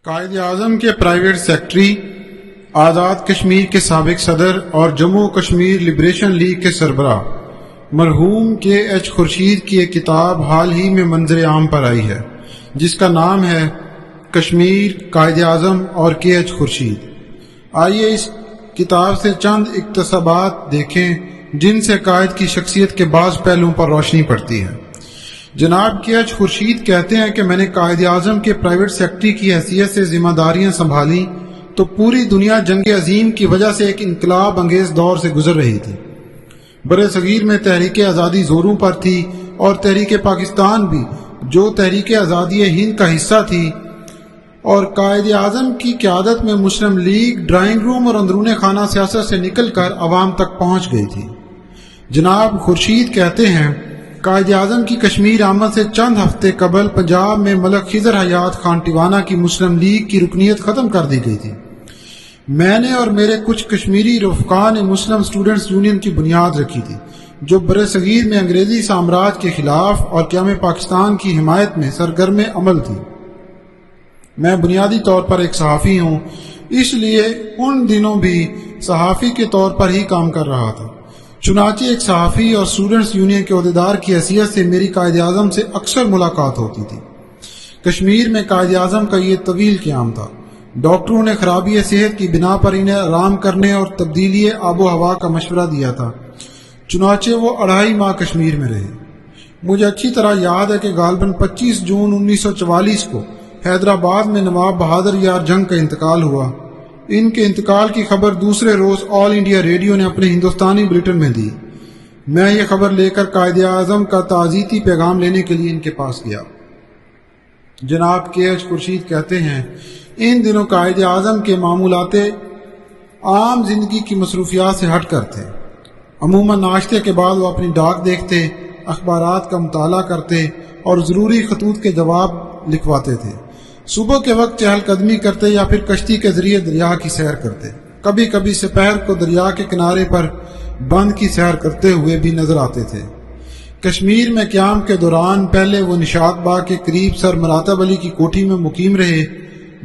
قائد اعظم کے private secretary, Azad Kashmir کے سابق صدر اور جموں کشمیر لبریشن لیگ کے سربراہ مرحوم کے ایچ خورشید کی ایک کتاب حال ہی میں منظر عام پر آئی ہے، جس کا نام ہے کشمیر، قائد اعظم اور کے ایچ خورشید۔ آئیے اس کتاب سے چند اقتباسات دیکھیں جن سے قائد کی شخصیت کے بعض پہلوؤں پر روشنی پڑتی ہے۔ جناب کے ایچ خورشید کہتے ہیں کہ میں نے قائد اعظم کے پرائیویٹ سیکرٹری کی حیثیت سے ذمہ داریاں سنبھالی تو پوری دنیا جنگ عظیم کی وجہ سے ایک انقلاب انگیز دور سے گزر رہی تھی۔ برِ صغیر میں تحریک آزادی زوروں پر تھی اور تحریک پاکستان بھی، جو تحریک آزادی ہند کا حصہ تھی، اور قائد اعظم کی قیادت میں مسلم لیگ ڈرائنگ روم اور اندرون خانہ سیاست سے نکل کر عوام تک پہنچ گئی تھی۔ جناب خورشید کہتے ہیں، قائد اعظم کی کشمیر آمد سے چند ہفتے قبل پنجاب میں ملک خضر حیات خان ٹیوانہ کی مسلم لیگ کی رکنیت ختم کر دی گئی تھی۔ میں نے اور میرے کچھ کشمیری رفقا نے مسلم اسٹوڈنٹس یونین کی بنیاد رکھی تھی، جو برِ صغیر میں انگریزی سامراج کے خلاف اور قیام پاکستان کی حمایت میں سرگرم عمل تھی۔ میں بنیادی طور پر ایک صحافی ہوں، اس لیے ان دنوں بھی صحافی کے طور پر ہی کام کر رہا تھا۔ چنانچہ ایک صحافی اور اسٹوڈنٹس یونین کے عہدیدار کی حیثیت سے میری قائد اعظم سے اکثر ملاقات ہوتی تھی۔ کشمیر میں قائد اعظم کا یہ طویل قیام تھا۔ ڈاکٹروں نے خرابی صحت کی بنا پر انہیں آرام کرنے اور تبدیلی آب و ہوا کا مشورہ دیا تھا، چنانچہ وہ 2.5 ماہ کشمیر میں رہے۔ مجھے اچھی طرح یاد ہے کہ غالباً 25 جون 1944 کو حیدرآباد میں نواب بہادر یار جنگ کا انتقال ہوا۔ ان کے انتقال کی خبر دوسرے روز آل انڈیا ریڈیو نے اپنے ہندوستانی بلیٹن میں دی۔ میں یہ خبر لے کر قائد اعظم کا تعزیتی پیغام لینے کے لیے ان کے پاس گیا۔ جناب کے ایچ خورشید کہتے ہیں، ان دنوں قائد اعظم کے معمولات عام زندگی کی مصروفیات سے ہٹ کر تھے۔ عموماً ناشتے کے بعد وہ اپنی ڈاک دیکھتے، اخبارات کا مطالعہ کرتے اور ضروری خطوط کے جواب لکھواتے تھے۔ صبح کے وقت چہل قدمی کرتے یا پھر کشتی کے ذریعے دریا کی سیر کرتے۔ کبھی کبھی دوپہر کو دریا کے کنارے پر بند کی سیر کرتے ہوئے بھی نظر آتے تھے۔ کشمیر میں قیام کے دوران پہلے وہ نشاط باغ کے قریب سر مراتب علی کی کوٹھی میں مقیم رہے،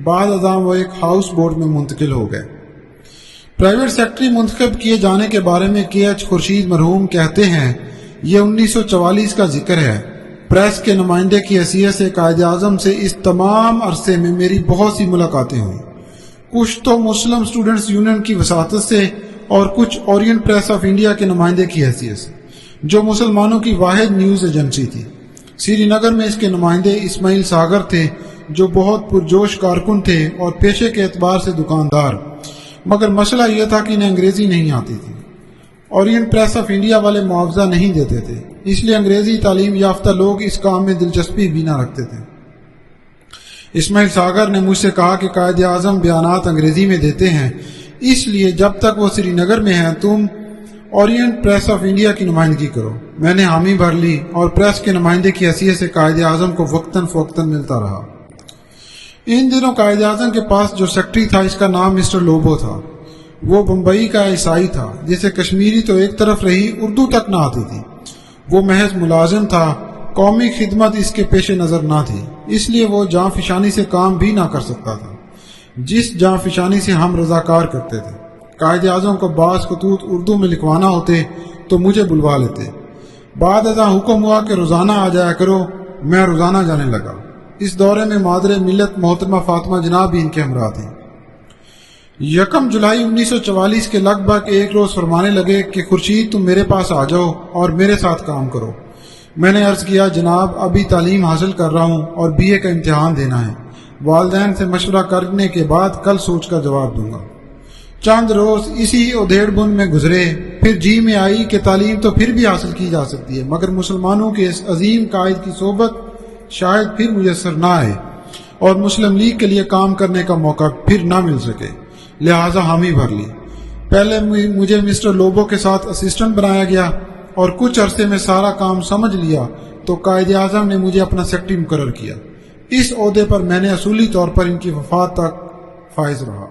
بعد ازاں وہ ایک ہاؤس بوٹ میں منتقل ہو گئے۔ پرائیویٹ سیکرٹری منتخب کیے جانے کے بارے میں کے ایچ خورشید مرحوم کہتے ہیں، یہ 1944 کا ذکر ہے۔ پریس کے نمائندے کی حیثیت سے قائد اعظم سے اس تمام عرصے میں میری بہت سی ملاقاتیں ہوئیں، کچھ تو مسلم اسٹوڈنٹس یونین کی وساطت سے اور کچھ اورینٹ پریس آف انڈیا کے نمائندے کی حیثیت سے، جو مسلمانوں کی واحد نیوز ایجنسی تھی۔ سری نگر میں اس کے نمائندے اسماعیل ساگر تھے، جو بہت پرجوش کارکن تھے اور پیشے کے اعتبار سے دکاندار، مگر مسئلہ یہ تھا کہ انہیں انگریزی نہیں آتی تھی۔ اورینٹ پریس آف انڈیا والے معاوضہ نہیں دیتے تھے، اس لیے انگریزی تعلیم یافتہ لوگ اس کام میں دلچسپی بھی نہ رکھتے تھے۔ اسماعیل ساگر نے مجھ سے کہا کہ قائد اعظم بیانات انگریزی میں دیتے ہیں، اس لیے جب تک وہ سری نگر میں ہیں تم اورینٹ پریس آف انڈیا کی نمائندگی کرو۔ میں نے حامی بھر لی اور پریس کے نمائندے کی حیثیت سے قائد اعظم کو وقتاً فوقتاً ملتا رہا۔ ان دنوں قائد اعظم کے پاس جو سیکرٹری تھا، اس کا نام مسٹر لوبو تھا۔ وہ بمبئی کا عیسائی تھا، جسے کشمیری تو ایک طرف رہی، اردو تک نہ آتی تھی۔ وہ محض ملازم تھا، قومی خدمت اس کے پیش نظر نہ تھی، اس لیے وہ جاں فشانی سے کام بھی نہ کر سکتا تھا، جس جاں فشانی سے ہم رضاکار کرتے تھے۔ قائد اعظم کو بعض خطوط اردو میں لکھوانا ہوتے تو مجھے بلوا لیتے۔ بعد ازاں حکم ہوا کہ روزانہ آ جایا کرو، میں روزانہ جانے لگا۔ اس دورے میں مادر ملت محترمہ فاطمہ جناب بھی ان کے ہمراہ تھیں۔ 1 جولائی 1944 کے لگ بھگ ایک روز فرمانے لگے کہ خورشید تم میرے پاس آ جاؤ اور میرے ساتھ کام کرو۔ میں نے عرض کیا، جناب ابھی تعلیم حاصل کر رہا ہوں اور BA کا امتحان دینا ہے، والدین سے مشورہ کرنے کے بعد کل سوچ کر جواب دوں گا۔ چند روز اسی ادھیڑ بن میں گزرے، پھر جی میں آئی کہ تعلیم تو پھر بھی حاصل کی جا سکتی ہے، مگر مسلمانوں کے اس عظیم قائد کی صحبت شاید پھر میسر نہ آئے اور مسلم لیگ کے لیے کام کرنے کا موقع پھر نہ مل سکے، لہٰذا حامی بھر لی۔ پہلے مجھے مسٹر لوبو کے ساتھ اسسٹنٹ بنایا گیا اور کچھ عرصے میں سارا کام سمجھ لیا تو قائد اعظم نے مجھے اپنا سیکرٹری مقرر کیا۔ اس عہدے پر میں نے اصولی طور پر ان کی وفات تک فائز رہا۔